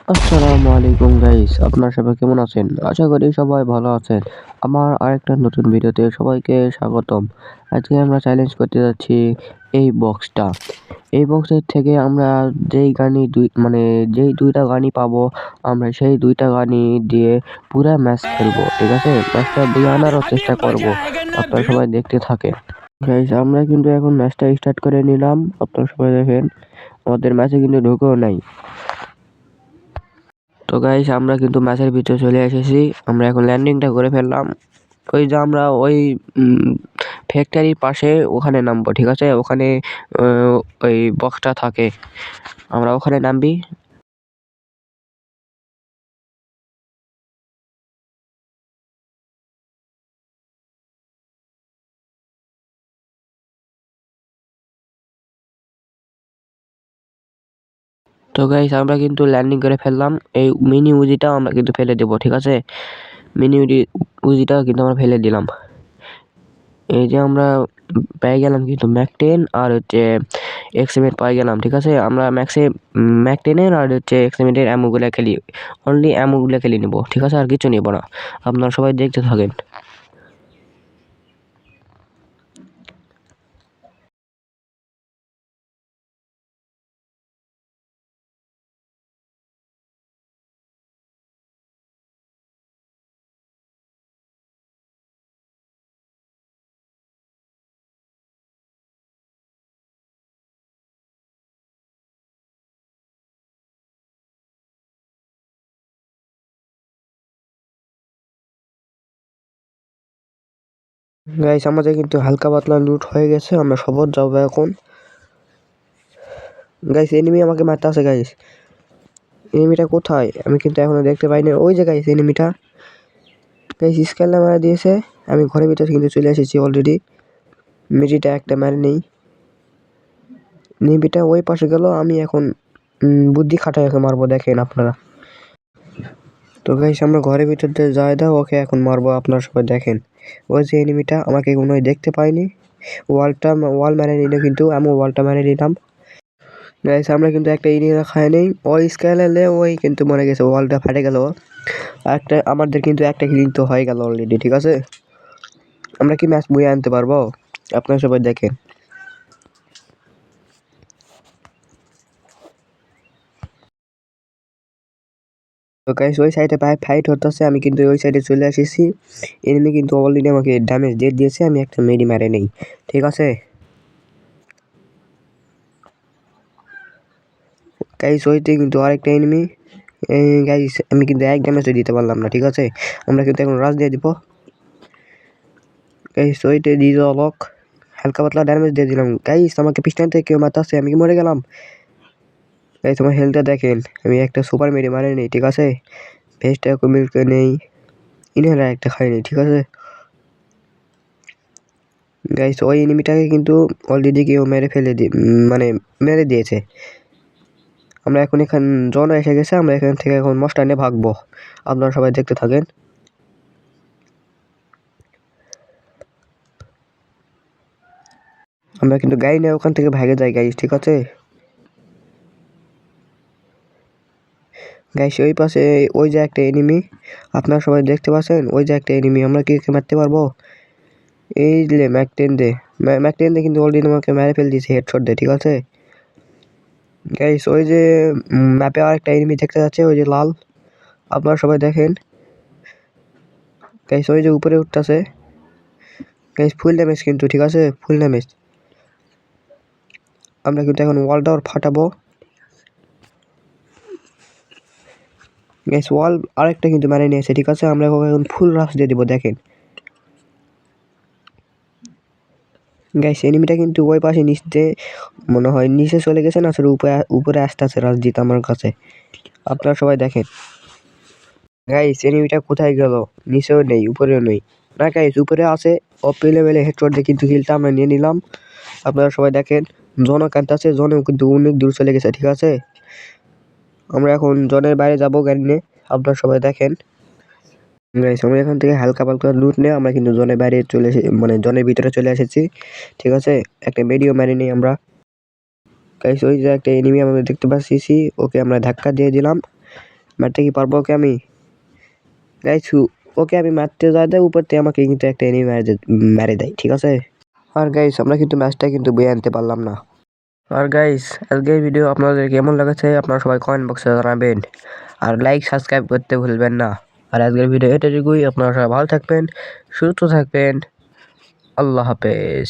আসসালামু আলাইকুম গাইস, আপনারা সবাই কেমন আছেন? আশা করি সবাই ভালো আছেন। আমার আরেকটা নতুন ভিডিওতে সবাইকে স্বাগতম। আজকে আমরা চ্যালেঞ্জ করতে যাচ্ছি এই বক্সটা। এই বক্সের থেকে আমরা যেই দুইটা গানই পাবো, আমরা সেই দুইটা গানই দিয়ে পুরা ম্যাচ খেলবো। ঠিক আছে? ম্যাচটা বুঝানোরও চেষ্টা করব। আপনারা সবাই দেখতে থাকেন। গাইস, আমরা কিন্তু এখন ম্যাচটা স্টার্ট করে নিলাম। আপনারা সবাই দেখেন, আমাদের ম্যাচে কিন্তু ঢুকেও নাই। তো গাইস, আমরা কিন্তু ম্যাচের ভিতরে চলে এসেছি। আমরা এখন ল্যান্ডিংটা করে ফেললাম। ওই যে আমরা ওই ফ্যাক্টরির পাশে ওখানে নামবো। ঠিক আছে? ওখানে ওই বক্সটা থাকে, আমরা ওখানে নামবি। তো গাইস, আমরা কিন্তু ল্যান্ডিং করে ফেললাম। এই মিনি উজিটাও আমরা কিন্তু ফেলে দেবো। ঠিক আছে? মিনি উজিটাও কিন্তু আমরা ফেলে দিলাম। এই যে আমরা পেয়ে গেলাম কিন্তু ম্যাক 10 আর হচ্ছে এক্সএমের পেয়ে গেলাম। ঠিক আছে? আমরা ম্যাক 10 আর হচ্ছে এক্সএমের অ্যামোগুলো খেলি, অনলি অ্যামোগুলো খেলে নেব। ঠিক আছে? আর কিছু নেব না। আপনারা সবাই দেখতে থাকেন। গাইস, আমাদের কিন্তু হালকা পাতলা লুট হয়ে গেছে। আমরা সবার যাবো এখন। গাইস, এনিমি আমাকে মারতে আছে। গাইস, এনিমিটা কোথায়? আমি কিন্তু এখনো দেখতে পাইনি। ওই যে গাইস, এনিমিটা গাইস স্কেলটা মারা দিয়েছে। আমি ঘরের ভিতরে কিন্তু চলে এসেছি অলরেডি। মিডিটা একটা মারে নেই। এনিমিটা ওই পাশে গেল। আমি এখন বুদ্ধি খাটাই ওকে মারবো, দেখেন আপনারা। তো গাইস, আমরা ঘরের ভিতর দিয়ে যাই দাও, ওকে এখন মারবো। আপনারা সবাই দেখেন, ওই যে এনিমিটা আমাকে কোনো দেখতে পাইনি। ওয়াল মেরে নিল, কিন্তু আমি ওয়ালটা মেরে নিলাম। গাইস, আমরা কিন্তু একটা এনিমি খাই নেই। ওই স্কেলে ওই কিন্তু মরে গেছে, ওয়ালটা ফাটে গেল। একটা আমাদের কিন্তু একটা কিলিং তো হয়ে গেল অলরেডি। ঠিক আছে? আমরা কি ম্যাচ বয়ে আনতে পারবো? আপনারা সবাই দেখেন। তো গাইস, ওই সাইডে ফাইট হতেছে। আমি কিন্তু ওই সাইডে চলে এসেছি। এনিমি কিন্তু অলরেডি আমাকে ড্যামেজ দিয়ে দিয়েছে। আমি একটা মেডি মারে নেই। ঠিক আছে গাইস, ওইতে কিন্তু আরেকটা এনিমি। গাইস, আমি কিন্তু এক ড্যামেজও দিতে পারলাম না। ঠিক আছে? আমরা কিন্তু এখন রাশ দিয়ে দিব। গাইস, ওইতে দিয়ে দাও লক। হালকা পাতলা ড্যামেজ দিয়ে দিলাম। গাইস, আমাকে পিছন থেকে কেউ মারতেছে। আমি কি মরে গেলাম? গাইস, আমার হেলথটা দেখেন। আমি একটা সুপার মেডি মারে নেই। ঠিক আছে? ভেস্টটা মিলকে নেই, ইনহেলার একটা খাই নেই। ঠিক আছে গাইস, ওই এনিমিটাকে কিন্তু অলরেডি কেউ মানে মেরে দিয়েছে। আমরা এখন জন এসে গেছে। আমরা এখান থেকে এখন মস্টানে ভাগবো। আপনারা সবাই দেখতে থাকেন। আমরা কিন্তু গাড়ি নিয়ে ওখান থেকে ভাগে যাই গাইস। ঠিক আছে গাইস, ওই পাশে ওই যে একটা এনিমি, আপনারা সবাই দেখতে পাচ্ছেন। ওই যে একটা এনিমি, আমরা কি মারতে পারবো? এই যে ম্যাক 10 দে কিন্তু অলরেডি আমাকে মেরে ফেল দিয়েছে হেডশট দিয়ে। ঠিক আছে গাইস, ওই যে ম্যাপে আরেকটা এনিমি দেখতে যাচ্ছে, ওই যে লাল। আপনারা সবাই দেখেন। গাইস, ওই যে উপরে উঠতেছে। গাইস, ফুল ড্যামেজ কিন্তু। ঠিক আছে? Full damage. আমরা কিন্তু এখন ওয়াল টাওয়ার ফাটাবো। গাইস, ওয়াল আরেকটা কিন্তু মেরে নিয়েছে। ঠিক আছে? আমরা এখন ফুল রাশ দিয়ে দিব, দেখেন। গাইস, এনিমিটা কিন্তু ওই পাশে নিচে, মনে হয় নিচে চলে গেছে না, সেটা উপরে আসতে আছে রাজজিৎ আমার কাছে। আপনারা সবাই দেখেন। গাইস, এনিমিটা কোথায় গেল? নিচেও নেই, উপরেও নেই। না গাইস, উপরে আছে। অপি লেভেলে হেডশট দিয়ে কিন্তু কিলটা আমরা নিয়ে নিলাম। আপনারা সবাই দেখেন। জনও কাঁদতেছে, জনেও কিন্তু অনেক দূর চলে গেছে। ঠিক আছে? আমরা এখন জনের বাইরে যাবো গাড়ি নিয়ে। আপনারা সবাই দেখেন। গাইস, আমরা এখান থেকে হালকা পাতলা লুট নিয়ে আমরা কিন্তু জনের বাইরে চলে এসে, মানে জনের ভিতরে চলে এসেছি। ঠিক আছে? একটা মেডিও মারি নিই আমরা। গাইস, ওই যে একটা এনিমি আমরা দেখতে পাচ্ছি, ওকে আমরা ধাক্কা দিয়ে দিলাম। মারতে কি পারবো ওকে আমি? গাইস ওকে আমি মারতে যাওয়াতে উপর থেকে আমাকে কিন্তু একটা এনিমি মেরে দেয়, ঠিক আছে? আর গাইস আমরা কিন্তু ম্যাচটা কিন্তু বয়ে আনতে পারলাম না। আর গাইস আজকের ভিডিও আপনাদের কেমন লেগেছে আপনারা সবাই কমেন্ট বক্সে জানাবেন, আর লাইক সাবস্ক্রাইব করতে ভুলবেন না। আর আজকের ভিডিও এটুকুই, আপনারা সবাই ভালো থাকবেন, সুস্থ থাকবেন, আল্লাহ হাফেজ।